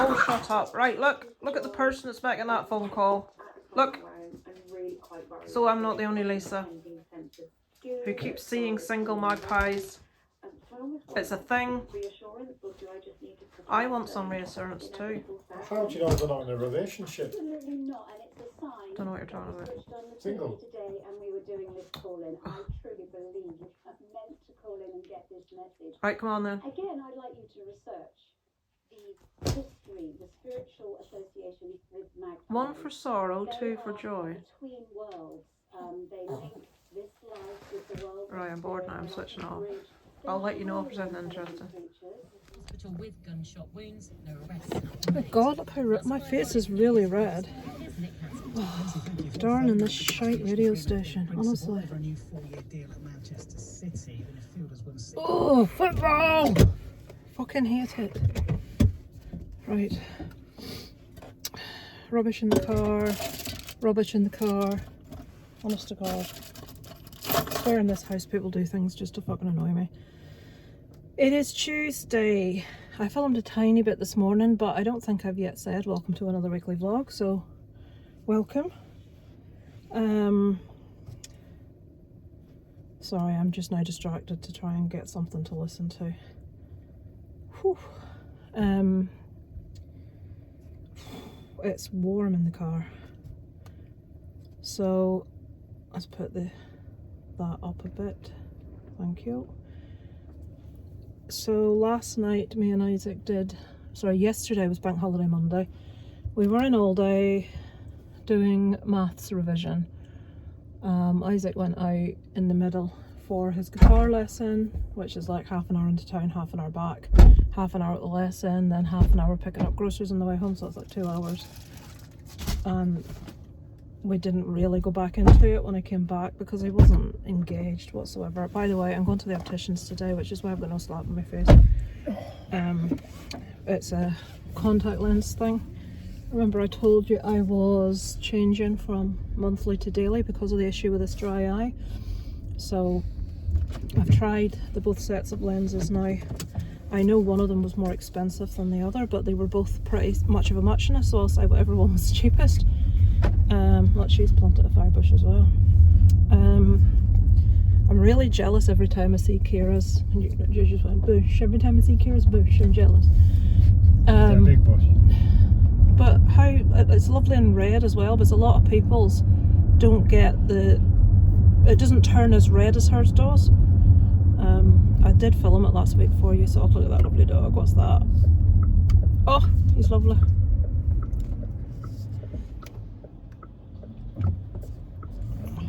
Oh, shut up. Right, look at the person that's making that phone call. Look. So I'm not the only Lisa who keeps seeing single magpies. It's a thing. I want some reassurance too. How do you know they're not in a relationship? Don't know what you're talking about. Single. Right, come on then. Again, I'd like you to research the history, the spiritual association with magpies. One for sorrow, two for joy. Between worlds, they link this life with the world. Right, I'm bored now. I'm switching off. I'll let you know if there's anything interesting. Hospital with gunshot wounds. No arrests. Oh God, look how my face is really red. Oh, darn in this shite radio station, honestly. Oh, football! Fucking hate it. Right. Rubbish in the car. Rubbish in the car. Honest to God. I swear in this house people do things just to fucking annoy me. It is Tuesday. I filmed a tiny bit this morning, but I don't think I've yet said welcome to another weekly vlog, so welcome. Sorry, I'm just now distracted to try and get something to listen to. Whew. It's warm in the car, so let's put that up a bit. Thank you. So last night me and Isaac yesterday was Bank Holiday Monday. We were in all day doing maths revision. Isaac went out in the middle for his guitar lesson, which is like half an hour into town, half an hour back, half an hour at the lesson, then half an hour picking up groceries on the way home, so it's like 2 hours. And we didn't really go back into it when I came back because he wasn't engaged whatsoever. By the way, I'm going to the opticians today, which is why I've got no slap on my face. It's a contact lens thing. Remember I told you I was changing from monthly to daily because of the issue with this dry eye. So I've tried both sets of lenses now. I know one of them was more expensive than the other, but they were both pretty much of a muchness, so I'll say whatever one was cheapest. Look, she's planted a firebush as well. I'm really jealous every time I see Kira's. You just went bush. Every time I see Kira's bush, I'm jealous. They're a big bush. But how it's lovely in red as well, but a lot of people's don't get it doesn't turn as red as hers does. I did film it last week for you, so look at that lovely dog. What's that? Oh, he's lovely.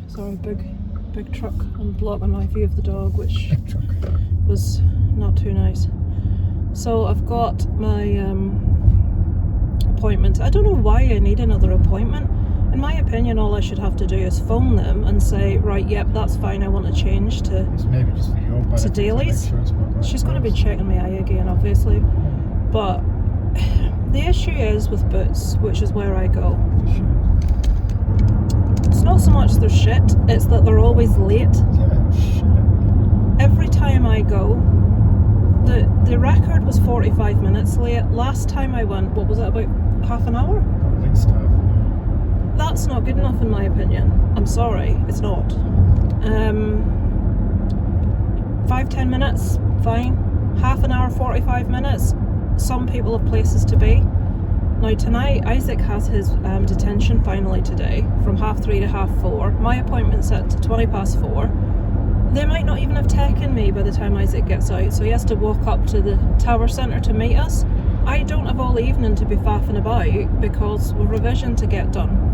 Sorry, big truck and blocking my view of the dog, which was not too nice. So I've got my appointment. I don't know why I need another appointment. In my opinion, all I should have to do is phone them and say, right, yep, that's fine, I want to change to dailies. She's going to be checking my eye again, obviously. But the issue is with Boots, which is where I go. It's not so much their shit, it's that they're always late. Every time I go, the record was 45 minutes late. Last time I went, what was it, about half an hour? At least half. That's not good enough in my opinion. I'm sorry, it's not. 5-10 minutes, fine. Half an hour, 45 minutes. Some people have places to be. Now tonight, Isaac has his detention finally today, from 3:30 to 4:30. My appointment's set to 4:20. They might not even have taken me by the time Isaac gets out, so he has to walk up to the tower centre to meet us. I don't have all evening to be faffing about because we've revision to get done.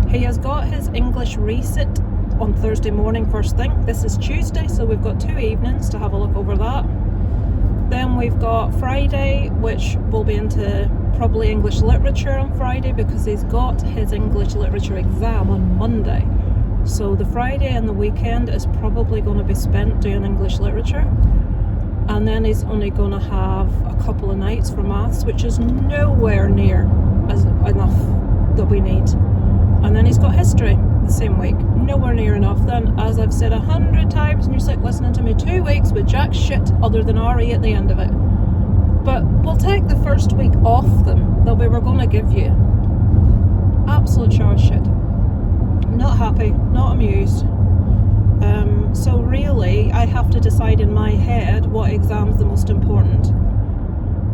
He has got his English resit on Thursday morning first thing. This is Tuesday, so we've got 2 evenings to have a look over that. Then we've got Friday, which will be into probably English literature on Friday because he's got his English literature exam on Monday. So the Friday and the weekend is probably going to be spent doing English literature. And then he's only going to have a couple of nights for maths, which is nowhere near enough that we need. And then he's got history the same week, nowhere near enough. Then, as I've said 100 times, and you're sick listening to me, 2 weeks with jack shit other than RE at the end of it. But we'll take the first week off them that we were going to give you. Absolute shower shit. Not happy, not amused. So really, I have to decide in my head what exam's the most important.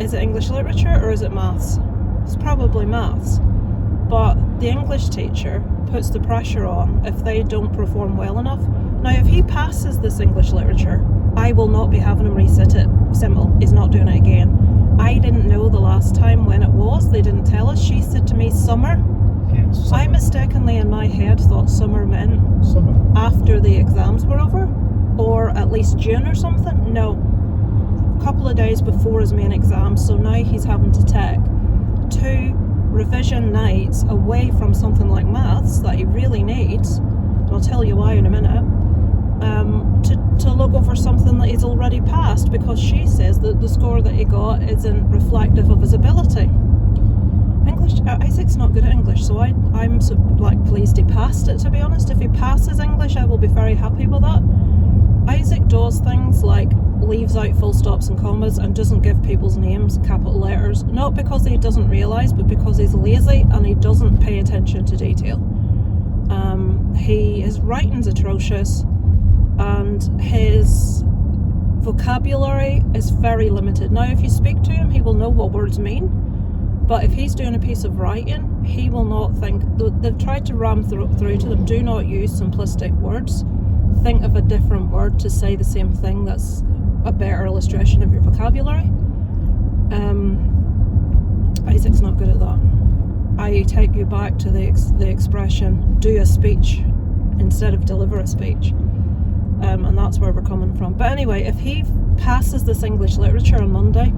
Is it English literature or is it maths? It's probably maths. But the English teacher puts the pressure on if they don't perform well enough. Now, if he passes this English literature, I will not be having him resit it. Simple. He's not doing it again. I didn't know the last time when it was. They didn't tell us. She said to me, summer. Yes. I mistakenly in my head thought summer meant Summer. after the exams were over, or at least June or something. No, a couple of days before his main exam. So now he's having to take 2 revision nights away from something like maths that he really needs. I'll tell you why in a minute. To look over something that he's already passed, because she says that the score that he got isn't reflective of his ability. English, Isaac's not good at English, so I'm so, pleased he passed it, to be honest. If he passes English, I will be very happy with that. Isaac does things like leaves out full stops and commas and doesn't give people's names capital letters, not because he doesn't realise, but because he's lazy and he doesn't pay attention to detail. His writing's atrocious and his vocabulary is very limited. Now, if you speak to him, he will know what words mean. But if he's doing a piece of writing, he will not think. They've tried to ram through to them, do not use simplistic words. Think of a different word to say the same thing that's a better illustration of your vocabulary. Isaac's not good at that. I take you back to the expression, do a speech instead of deliver a speech. And that's where we're coming from. But anyway, if he passes this English literature on Monday,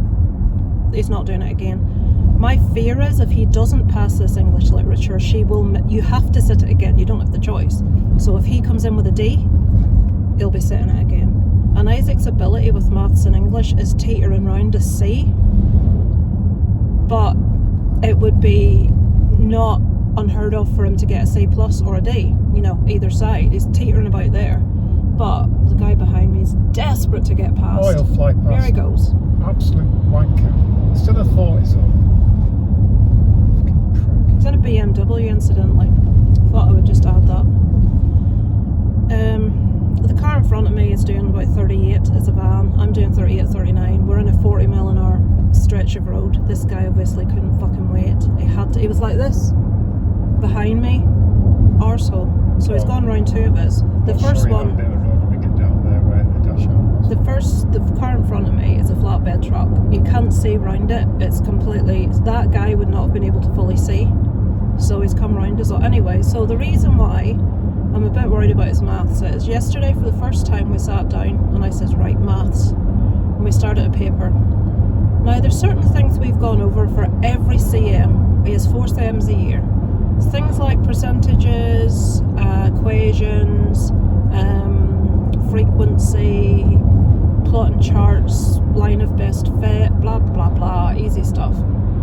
he's not doing it again. My fear is if he doesn't pass this English literature, you have to sit it again. You don't have the choice. So if he comes in with a D, he'll be sitting it again. And Isaac's ability with maths and English is teetering round a C. But it would be not unheard of for him to get a C plus or a D. Either side. He's teetering about there. But the guy behind me is desperate to get past. Oh, he'll fly past. There he goes. Absolute wanker. Still a 40 zone. He's in a BMW, incidentally. Thought I would just add that. The car in front of me is doing about 38. It's a van. I'm doing 38, 39. We're in a 40 mile an hour stretch of road. This guy obviously couldn't fucking wait. He was like this. Behind me. Arsehole. So he's gone round 2 of us. The first one. The car in front of me is a flatbed truck. You can't see round it. It's completely. That guy would not have been able to fully see. So he's come round us all. Anyway, so the reason why I'm a bit worried about his maths is yesterday for the first time we sat down and I said, right, maths. And we started a paper. Now there's certain things we've gone over for every CM. He has 4 CMs a year. Things like percentages, equations, frequency, plotting charts, line of best fit, blah blah blah, easy stuff.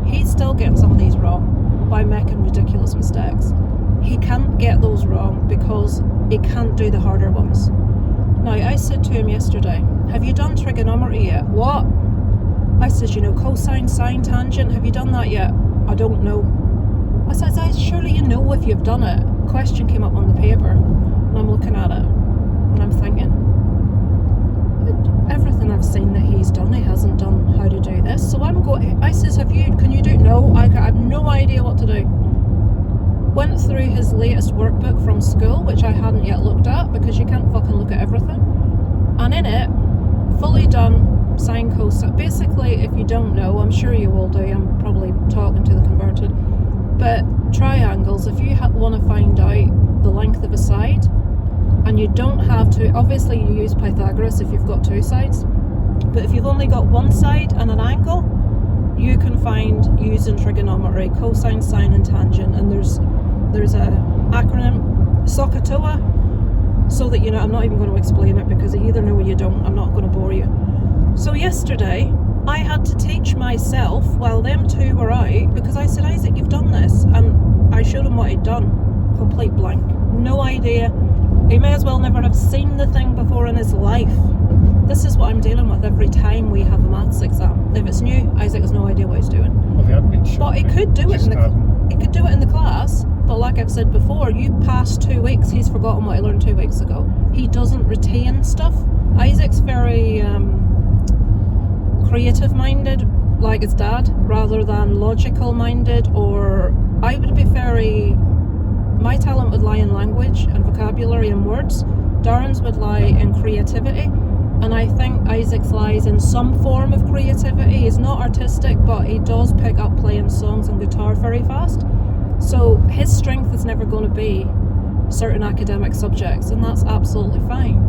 He's still getting some of these wrong by making ridiculous mistakes. He can't get those wrong because he can't do the harder ones. Now, I said to him yesterday, have you done trigonometry yet? What? I said, cosine, sine, tangent, have you done that yet? I don't know. I said, surely you know if you've done it. A question came up on the paper and I'm looking at it and I'm thinking, everything I've seen that he's done, he hasn't done how to do this. So I says, can you do? No, I have no idea what to do. Went through his latest workbook from school, which I hadn't yet looked at because you can't fucking look at everything. And in it, fully done sine, cosine. Basically, if you don't know, I'm sure you all do, I'm probably talking to the converted, but triangles, if you want to find out the length of a side, and you don't have to, obviously you use Pythagoras if you've got 2 sides, but if you've only got 1 side and an angle, you can find using trigonometry, cosine, sine and tangent, and there's a acronym, SOHCAHTOA, so that I'm not even going to explain it because you either know or you don't. I'm not going to bore you. So yesterday I had to teach myself while them 2 were out, because I said, Isaac, you've done this, and I showed him what he'd done. Complete blank, no idea. He may as well never have seen the thing before in his life. This is what I'm dealing with every time we have a maths exam. If it's new, Isaac has no idea what he's doing. Well, they had been shown. But he could do it in the class. But like I've said before, you pass 2 weeks, he's forgotten what he learned 2 weeks ago. He doesn't retain stuff. Isaac's very creative-minded, like his dad, rather than logical-minded. Or I would be my talent would lie in language and vocabulary and words. Darren's would lie in creativity. And I think Isaac's lies in some form of creativity. He's not artistic, but he does pick up playing songs and guitar very fast. So his strength is never going to be certain academic subjects, and that's absolutely fine.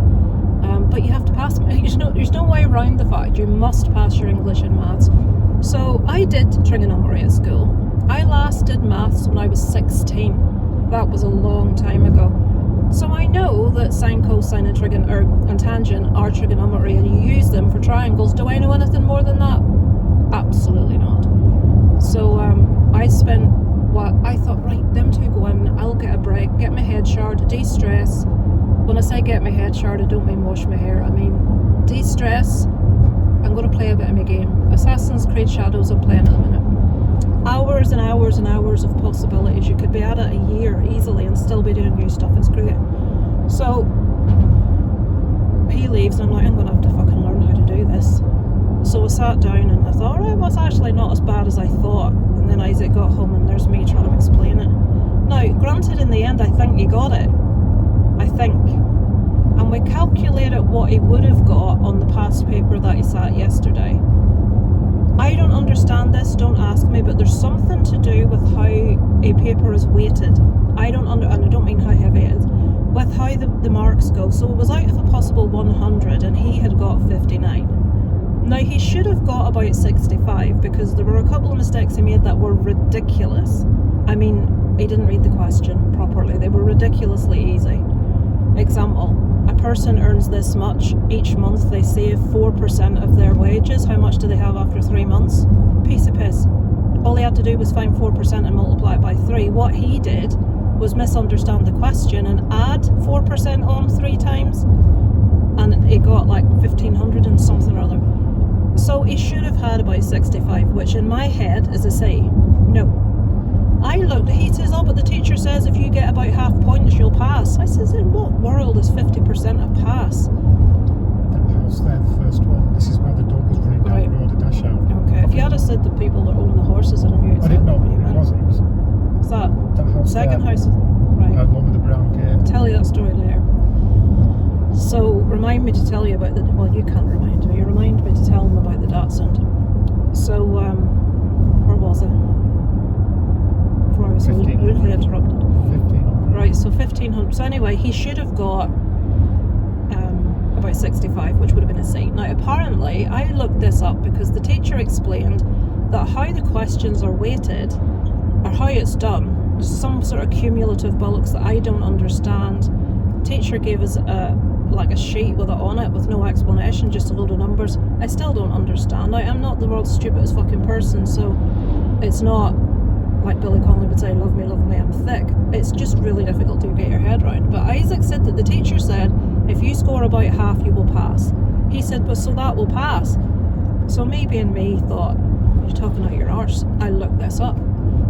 But you have to pass them. There's no way around the fact you must pass your English and maths. So I did trigonometry at school. I last did maths when I was 16. That was a long time ago. So I know that sine, cosine, and tangent are trigonometry, and you use them for triangles. Do I know anything more than that? Absolutely not. So I spent I thought, right, them two go in, I'll get a break, get my head showered, de-stress. When I say get my head showered, I don't mean wash my hair, I mean de-stress. I'm going to play a bit of my game. Assassin's Creed Shadows I'm playing at the minute. Hours and hours and hours of possibilities. You could be at it a year easily and still be doing new stuff. It's great. So he leaves and I'm like, I'm going to have to fucking learn how to do this. So I sat down and I thought, right, well, it's actually not as bad as I thought. And then Isaac got home and there's me trying to explain it. Now, granted, in the end, I think he got it. I think. And we calculated what he would have got on the past paper that he sat yesterday. I don't understand this, don't ask me, but there's something to do with how a paper is weighted. And I don't mean how heavy it is, with how the marks go. So it was out of a possible 100 and he had got 59. Now, he should have got about 65 because there were a couple of mistakes he made that were ridiculous. I mean, he didn't read the question properly. They were ridiculously easy. Example, a person earns this much. Each month they save 4% of their wages. How much do they have after 3 months? Piece of piss. All he had to do was find 4% and multiply it by 3. What he did was misunderstand the question and add 4% on 3 times. And he got like 1,500 and something or other. So he should have had about 65, which in my head is a C. No. I looked, he says, oh, but the teacher says if you get about half points, you'll pass. I says, in what world is 50% a pass? The house there, the first one. This is where the dog was running down the road to dash out. Okay, if you had said the people that own the horses, I knew I didn't know who it was. It was is that house second there. house? Right. The one with the brown gate. I'll tell you that story later. So remind me to tell you about well, you can't remind me. You remind me to tell them about the Datsun. So where was I? Before I was rudely interrupted. 1,500. Right, so 1,500. So anyway, he should have got about 65, which would have been a C. Now apparently, I looked this up because the teacher explained that how the questions are weighted, or how it's done, there's some sort of cumulative bollocks that I don't understand. The teacher gave us a sheet with it on it with no explanation, just a load of numbers. I still don't understand. Now, I'm not the world's stupidest fucking person, so it's not like Billy Connolly would say, love me, I'm thick. It's just really difficult to get your head around. But Isaac said that the teacher said, if you score about half, you will pass. He said, but so that will pass. So me being me thought, you're talking out your arse. I looked this up.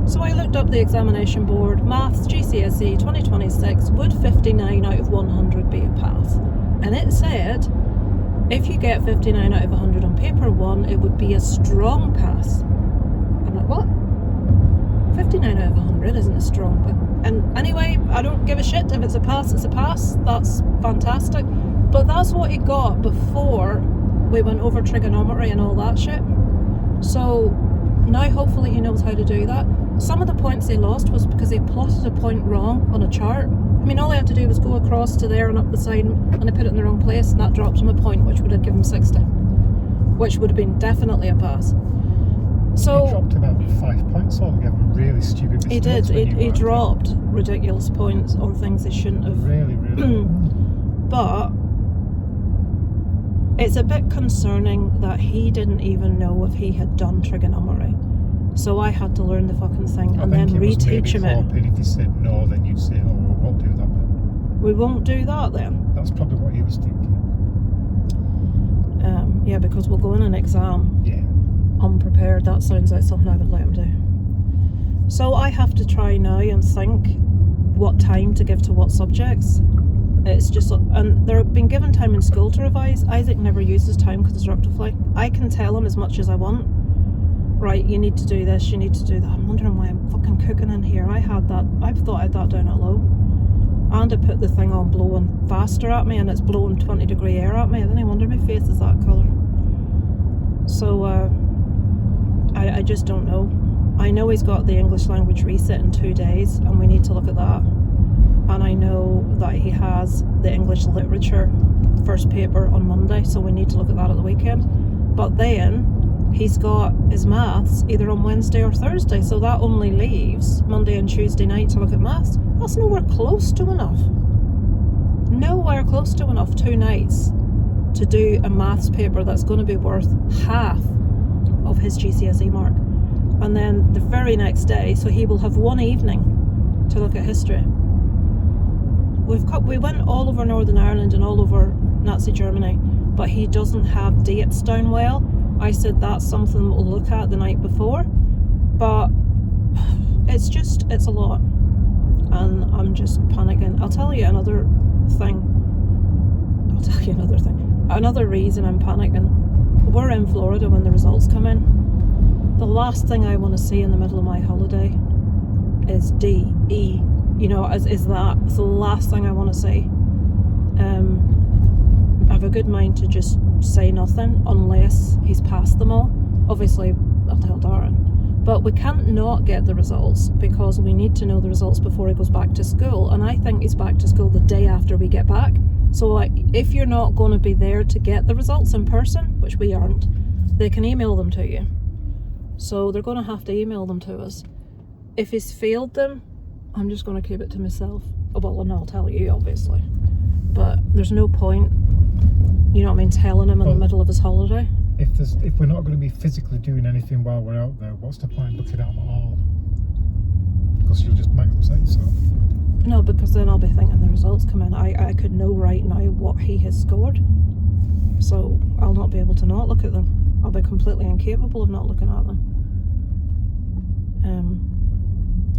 So I looked up the examination board, maths, GCSE 2026, would 59 out of 100 be a pass? And it said, if you get 59 out of 100 on paper 1, it would be a strong pass. I'm like, what? 59 out of 100 isn't a strong pass. And anyway, I don't give a shit. If it's a pass, it's a pass. That's fantastic. But that's what he got before we went over trigonometry and all that shit. So now hopefully he knows how to do that. Some of the points he lost was because he plotted a point wrong on a chart. I mean, all he had to do was go across to there and up the side, and I put it in the wrong place, and that dropped him a point, which would have given him 60, which would have been definitely a pass. So he dropped about 5 points altogether. Really stupid mistakes. He did. He dropped ridiculous points on things he shouldn't have. Really. But it's a bit concerning that he didn't even know if he had done trigonometry. So I had to learn the fucking thing and then reteach him it. If he said no, then you'd say, oh, we won't do that then. We won't do that then. That's probably what he was thinking. Yeah, because we'll go in an exam Yeah. unprepared. That sounds like something I would let him do. So I have to try now and think what time to give to what subjects. It's just, and they're being given time in school to revise. Isaac never uses time because it's rectify. I can tell him as much as I want. Right, you need to do this, you need to do that. I'm wondering why I'm fucking cooking in here. I thought I had that down at low. And I put the thing on blowing faster at me, and it's blowing 20-degree air at me. I don't wonder my face is that colour. So I just don't know. I know he's got the English language reset in 2 days, and we need to look at that. And I know that he has the English literature first paper on Monday, so we need to look at that at the weekend. But then he's got his maths either on Wednesday or Thursday, so that only leaves Monday and Tuesday night to look at maths. That's nowhere close to enough. Nowhere close to enough 2 nights to do a maths paper that's going to be worth half of his GCSE mark. And then the very next day, so he will have 1 evening to look at history. We went all over Northern Ireland and all over Nazi Germany, but he doesn't have dates down well. I said that's something we'll look at the night before, but it's a lot, and I'm just panicking. I'll tell you another thing. Another reason I'm panicking. We're in Florida when the results come in. The last thing I want to see in the middle of my holiday is D, E, is that. It's the last thing I want to see. I have a good mind to just say nothing unless he's passed them all. Obviously, I'll tell Darren. But we can't not get the results because we need to know the results before he goes back to school. And I think he's back to school the day after we get back. So if you're not going to be there to get the results in person, which we aren't, they can email them to you. So they're going to have to email them to us. If he's failed them, I'm just going to keep it to myself. Well, and I'll tell you, obviously. But there's no point, telling him in the middle of his holiday. If we're not going to be physically doing anything while we're out there, what's the point looking at them at all? Because you'll just might upset yourself. No, because then I'll be thinking the results come in. I could know right now what he has scored. So I'll not be able to not look at them. I'll be completely incapable of not looking at them.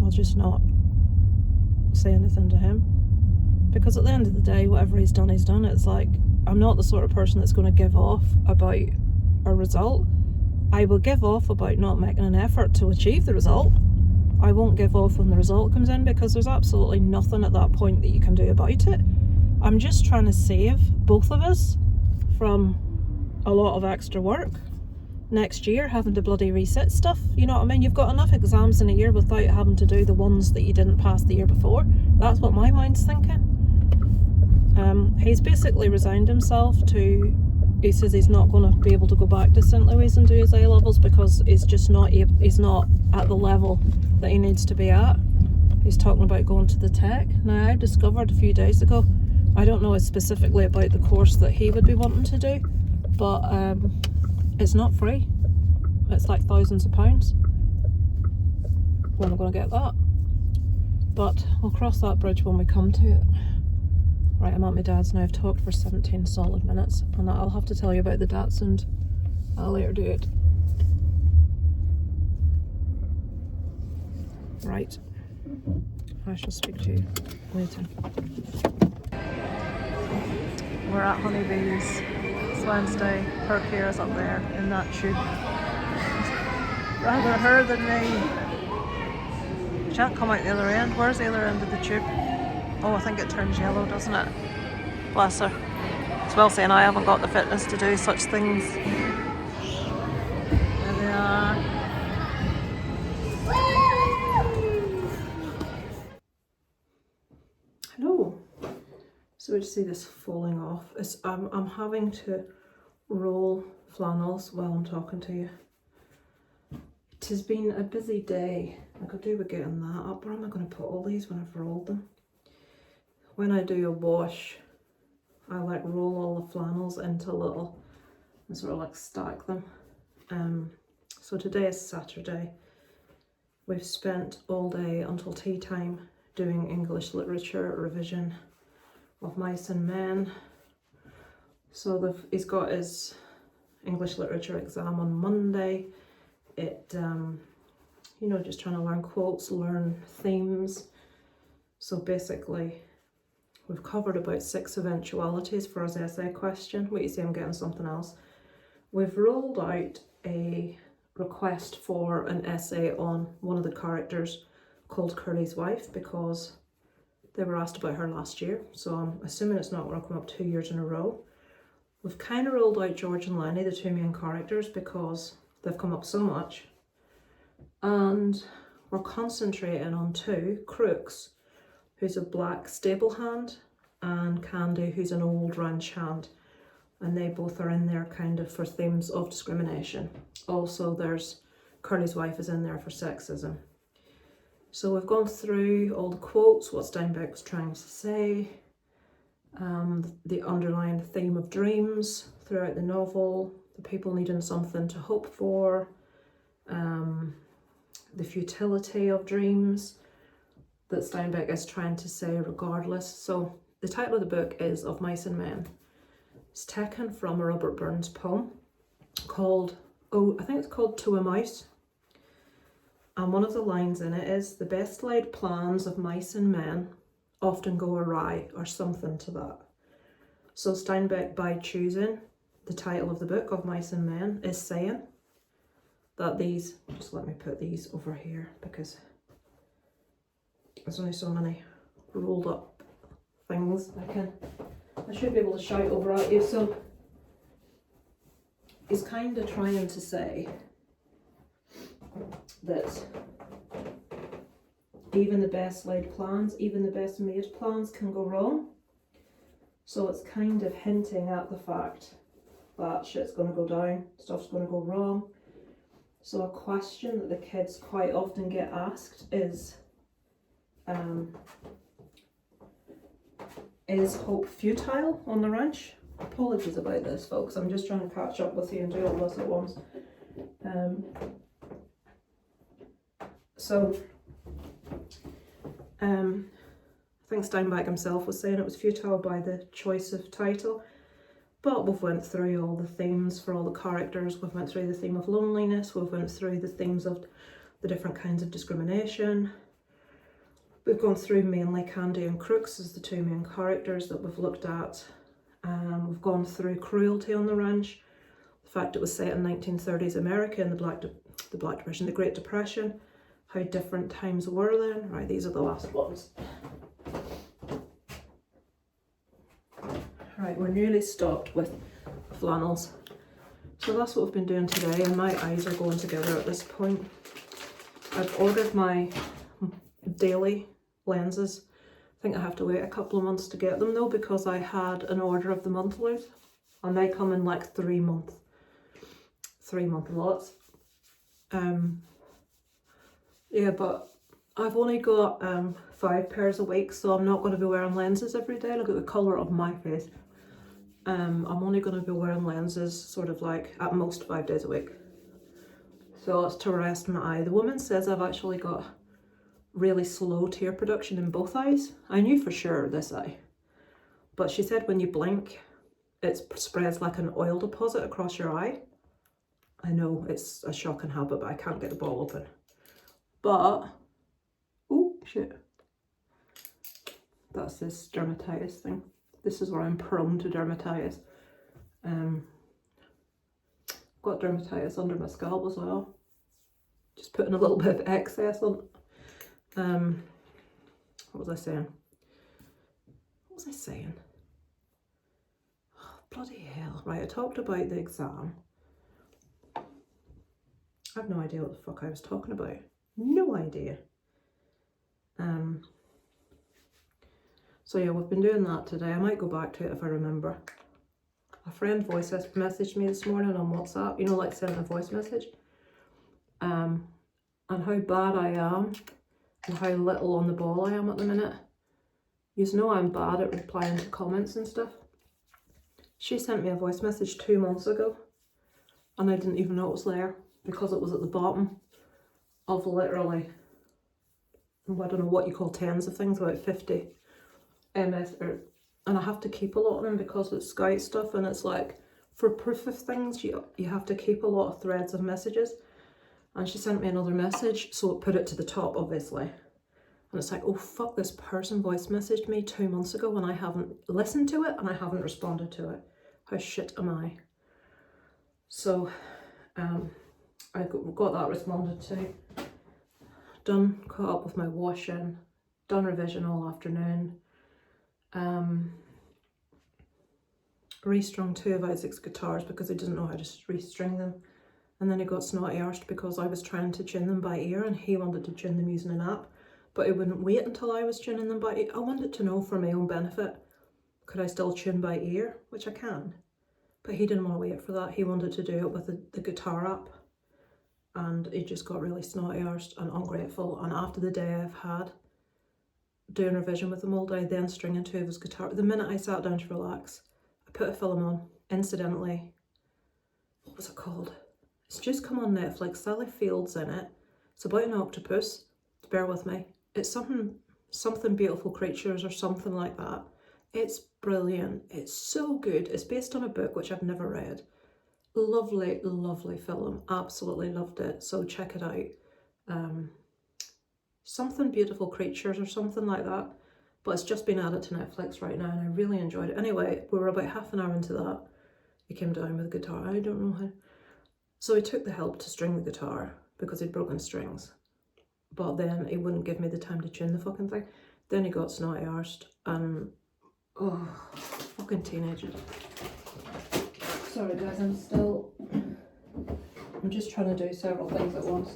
I'll just not say anything to him. Because at the end of the day, whatever he's done, it's like, I'm not the sort of person that's going to give off about a result. I will give off about not making an effort to achieve the result. I won't give off when the result comes in because there's absolutely nothing at that point that you can do about it. I'm just trying to save both of us from a lot of extra work next year, having to bloody resit stuff. You know what I mean? You've got enough exams in a year without having to do the ones that you didn't pass the year before. That's what my mind's thinking. He's basically resigned himself to, he says he's not going to be able to go back to St. Louis and do his A-levels because he's not at the level that he needs to be at. He's talking about going to the tech. Now, I discovered a few days ago, I don't know specifically about the course that he would be wanting to do, but it's not free. It's like thousands of pounds. When am I going to get that? But we'll cross that bridge when we come to it. Right, I'm at my dad's now. I've talked for 17 solid minutes, and I'll have to tell you about the Datsun. I'll later do it. Right. I shall speak to you later. We're at Honeybees. It's Wednesday. Her care is up there in that tube. Rather her than me. She can't come out the other end. Where's the other end of the tube? Oh, I think it turns yellow, doesn't it? Bless her. It's well saying I haven't got the fitness to do such things. There they are. Hello. So we just see this falling off. I'm having to roll flannels while I'm talking to you. It has been a busy day. I could do with getting that up. Where am I going to put all these when I've rolled them? When I do a wash, I like roll all the flannels into little and sort of like stack them. So today is Saturday. We've spent all day until tea time doing English literature revision of Mice and Men. So he's got his English literature exam on Monday. It, you know, just trying to learn quotes, learn themes. So basically, we've covered about 6 eventualities for his essay question. Wait, you see I'm getting something else. We've rolled out a request for an essay on one of the characters called Curly's wife because they were asked about her last year. So I'm assuming it's not going to come up 2 years in a row. We've kind of rolled out George and Lenny, the 2 main characters, because they've come up so much. And we're concentrating on 2, Crooks, who's a black stable hand, and Candy, who's an old ranch hand. And they both are in there kind of for themes of discrimination. Also, there's Curly's wife is in there for sexism. So we've gone through all the quotes, what Steinbeck was trying to say, the underlying theme of dreams throughout the novel, the people needing something to hope for, the futility of dreams that Steinbeck is trying to say regardless. So the title of the book is Of Mice and Men. It's taken from a Robert Burns poem called, I think it's called To a Mouse. And one of the lines in it is, the best laid plans of mice and men often go awry, or something to that. So Steinbeck, by choosing the title of the book, Of Mice and Men, is saying that these, just let me put these over here because there's only so many rolled up things I should be able to shout over at you. So he's kind of trying to say that even the best laid plans, even the best made plans can go wrong. So it's kind of hinting at the fact that shit's going to go down, stuff's going to go wrong. So a question that the kids quite often get asked is hope futile on the ranch? Apologies about this, folks. I'm just trying to catch up with you and do all this at once. I think Steinbeck himself was saying it was futile by the choice of title, but we've went through all the themes for all the characters. We've went through the theme of loneliness, we've went through the themes of the different kinds of discrimination. We've gone through mainly Candy and Crooks as the 2 main characters that we've looked at. We've gone through cruelty on the ranch, the fact it was set in 1930s America in the Black Depression, the Great Depression, how different times were then. Right, these are the last ones. Right, we're nearly stopped with flannels. So that's what we've been doing today, and my eyes are going together at this point. I've ordered my daily lenses. I think I have to wait a couple of months to get them though, because I had an order of the monthlies and they come in like 3 month lots. Yeah, but I've only got 5 pairs a week, so I'm not going to be wearing lenses every day. Look at the colour of my face. I'm only going to be wearing lenses sort of like at most 5 days a week. So it's to rest my eye. The woman says I've actually got really slow tear production in both eyes. I knew for sure this eye, but she said when you blink it spreads like an oil deposit across your eye. I know it's a shocking habit, but I can't get the ball open. But oh shit, that's this dermatitis thing. This is where I'm prone to dermatitis. Got dermatitis under my scalp as well, just putting a little bit of excess on. What was I saying? Oh, bloody hell. Right, I talked about the exam. I have no idea what the fuck I was talking about. No idea. So yeah, we've been doing that today. I might go back to it if I remember. A friend voice messaged me this morning on WhatsApp, you know, like sending a voice message. And how bad I am and how little on the ball I am at the minute. You know I'm bad at replying to comments and stuff. She sent me a voice message 2 months ago and I didn't even know it was there because it was at the bottom of literally, I don't know what you call tens of things, about 50 MS, and I have to keep a lot of them because it's Skype stuff and it's like for proof of things, you have to keep a lot of threads of messages. And she sent me another message, so it put it to the top, obviously. And it's like, oh fuck, this person voice messaged me 2 months ago and I haven't listened to it and I haven't responded to it. How shit am I? So I got that responded to. Done, caught up with my washing, done revision all afternoon. Restrung 2 of Isaac's guitars because he doesn't know how to restring them. And then he got snotty-arsed because I was trying to tune them by ear and he wanted to tune them using an app. But he wouldn't wait until I was tuning them by ear. I wanted to know for my own benefit, could I still tune by ear? Which I can. But he didn't want to wait for that. He wanted to do it with the guitar app. And he just got really snotty-arsed and ungrateful. And after the day I've had, doing revision with him all day, then stringing 2 of his guitar. The minute I sat down to relax, I put a film on, incidentally. What was it called? It's just come on Netflix. Sally Field's in it. It's about an octopus. Bear with me. It's something beautiful creatures or something like that. It's brilliant. It's so good. It's based on a book which I've never read. Lovely, lovely film. Absolutely loved it. So check it out. Something beautiful creatures or something like that. But it's just been added to Netflix right now and I really enjoyed it. Anyway, we were about half an hour into that. He came down with the guitar. I don't know how. So he took the help to string the guitar because he'd broken strings. But then he wouldn't give me the time to tune the fucking thing. Then he got snotty-arsed and, oh, fucking teenagers. Sorry guys, I'm just trying to do several things at once.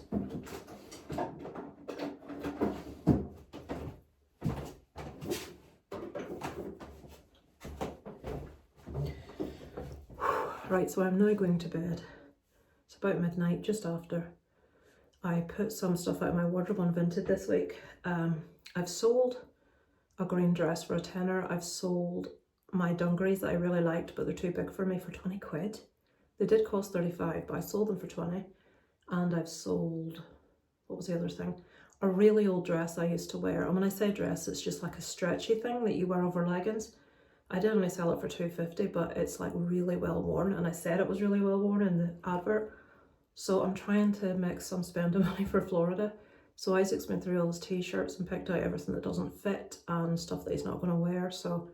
Right, so I'm now going to bed. It's about midnight, just after. I put some stuff out of my wardrobe on Vinted this week. I've sold a green dress for a tenner. I've sold my dungarees that I really liked, but they're too big for me, for 20 quid. They did cost 35, but I sold them for 20. And I've sold, what was the other thing? A really old dress I used to wear. And when I say dress, it's just like a stretchy thing that you wear over leggings. I did only sell it for $2.50, but it's like really well worn. And I said it was really well worn in the advert. So I'm trying to make some spending money for Florida. So Isaac's been through all his t-shirts and picked out everything that doesn't fit and stuff that he's not going to wear. So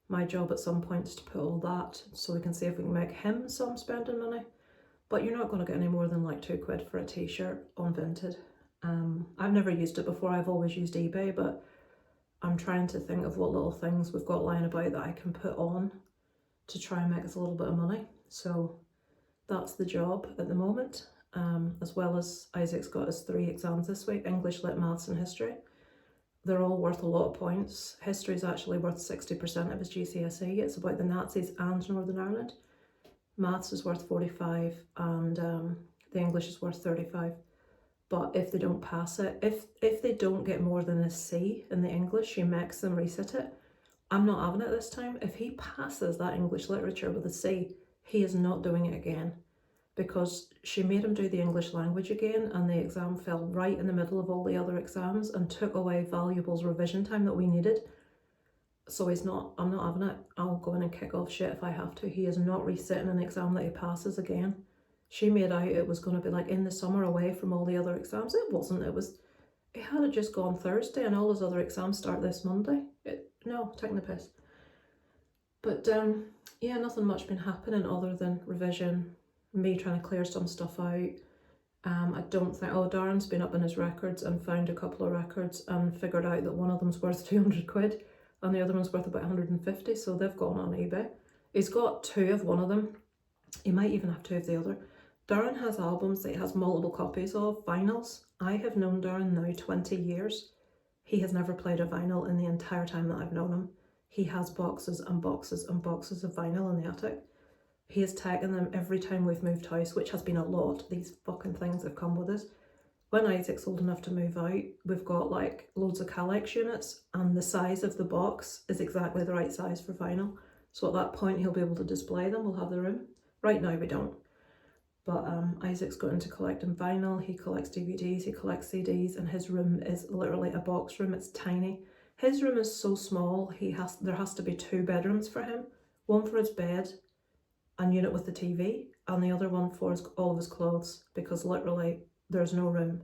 my job at some point is to put all that so we can see if we can make him some spending money. But you're not going to get any more than like £2 for a t-shirt on Vinted. I've never used it before. I've always used eBay, but I'm trying to think of what little things we've got lying about that I can put on to try and make us a little bit of money. So that's the job at the moment, as well as Isaac's got his 3 exams this week, English, Lit, Maths and History. They're all worth a lot of points. History is actually worth 60% of his GCSE. It's about the Nazis and Northern Ireland. Maths is worth 45 and the English is worth 35. But if they don't pass it, if they don't get more than a C in the English, she makes them resit it. I'm not having it this time. If he passes that English literature with a C, he is not doing it again, because she made him do the English language again and the exam fell right in the middle of all the other exams and took away valuable revision time that we needed. So I'm not having it. I'll go in and kick off shit if I have to. He is not resitting an exam that he passes again. She made out it was going to be like in the summer away from all the other exams. It wasn't. It had just gone Thursday and all his other exams start this Monday. No, taking the piss. But yeah, nothing much been happening other than revision, me trying to clear some stuff out. I don't think, Darren's been up in his records and found a couple of records and figured out that one of them's worth 200 quid and the other one's worth about 150, so they've gone on eBay. He's got 2 of one of them. He might even have 2 of the other. Darren has albums that he has multiple copies of, vinyls. I have known Darren now 20 years. He has never played a vinyl in the entire time that I've known him. He has boxes and boxes and boxes of vinyl in the attic. He has taken them every time we've moved house, which has been a lot. These fucking things have come with us. When Isaac's old enough to move out, we've got like loads of Calyx units and the size of the box is exactly the right size for vinyl. So at that point he'll be able to display them, we'll have the room. Right now we don't. But Isaac's got into collecting vinyl, he collects DVDs, he collects CDs, and his room is literally a box room, it's tiny. His room is so small, there has to be 2 bedrooms for him. One for his bed unit with the TV, and the other one for all of his clothes, because literally there's no room.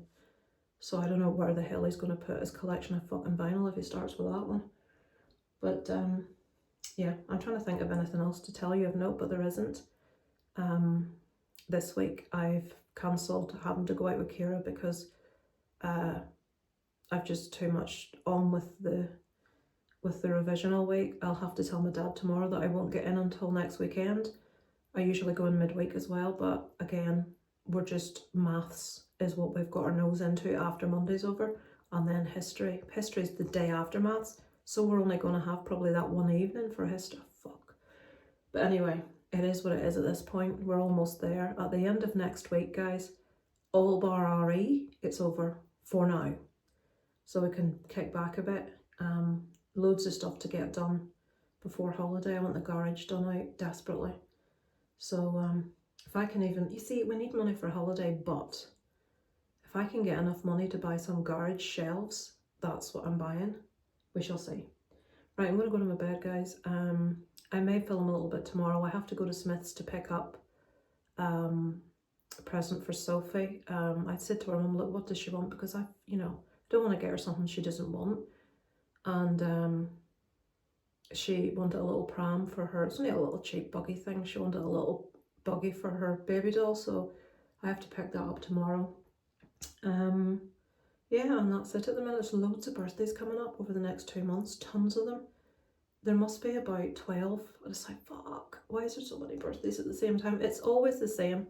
So I don't know where the hell he's going to put his collection of fucking vinyl if he starts with that one. But yeah, I'm trying to think of anything else to tell you of note, but there isn't. This week I've cancelled having to go out with Kira because I've just too much on with the revision all week. I'll have to tell my dad tomorrow that I won't get in until next weekend. I usually go in midweek as well, but again, we're just, maths is what we've got our nose into after Monday's over, and then history. History's the day after maths, so we're only going to have probably that one evening for history. Fuck. But anyway, it is what it is at this point. We're almost there. At the end of next week, guys, all bar RE, it's over for now. So we can kick back a bit. Loads of stuff to get done before holiday. I want the garage done out desperately. So if I can even, you see, we need money for holiday, but if I can get enough money to buy some garage shelves, that's what I'm buying. We shall see. Right, I'm going to go to my bed, guys. I may film a little bit tomorrow. I have to go to Smith's to pick up a present for Sophie. I said to her, Mum, look, what does she want? Because I, don't want to get her something she doesn't want. And she wanted a little pram for her. It's only a little cheap buggy thing. She wanted a little buggy for her baby doll, so I have to pick that up tomorrow. Yeah, and that's it at the minute. There's loads of birthdays coming up over the next 2 months, tons of them. There must be about 12. And it's like, fuck, why is there so many birthdays at the same time? It's always the same.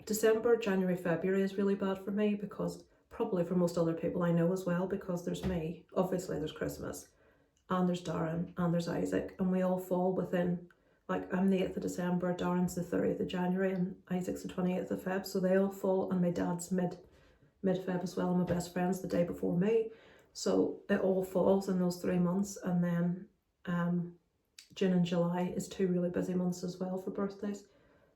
December, January, February is really bad for me, because probably for most other people I know as well, because there's me, obviously there's Christmas, and there's Darren, and there's Isaac, and we all fall within, like, I'm the 8th of December, Darren's the 30th of January, and Isaac's the 28th of Feb, so they all fall, and my dad's mid-Feb as well, and my best friend's the day before me, so it all falls in those 3 months, and then June and July is 2 really busy months as well for birthdays,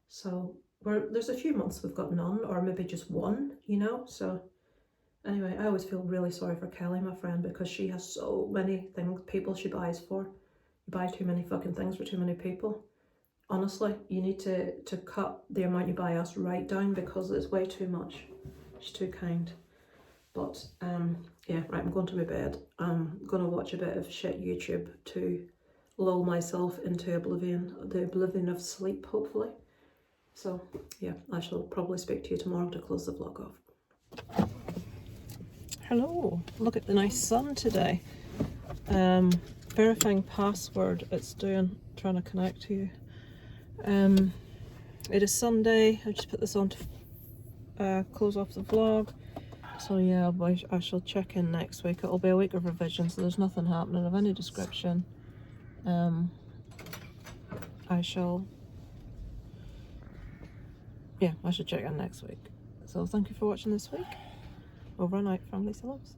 so there's a few months we've got none, or maybe just one, so anyway, I always feel really sorry for Kelly, my friend, because she has so many people she buys for. You buy too many fucking things for too many people. Honestly, you need to cut the amount you buy us right down, because it's way too much. She's too kind. But yeah, right, I'm going to my bed. I'm going to watch a bit of shit YouTube to lull myself into the oblivion of sleep, hopefully. So yeah, I shall probably speak to you tomorrow to close the vlog off. Hello, look at the nice sun today. Verifying password, it's trying to connect to you. It is Sunday. I just put this on to close off the vlog. So yeah, I shall check in next week. It'll be a week of revision, so there's nothing happening of any description. I shall check in next week. So thank you for watching this week. Over and out from Lisa Loves.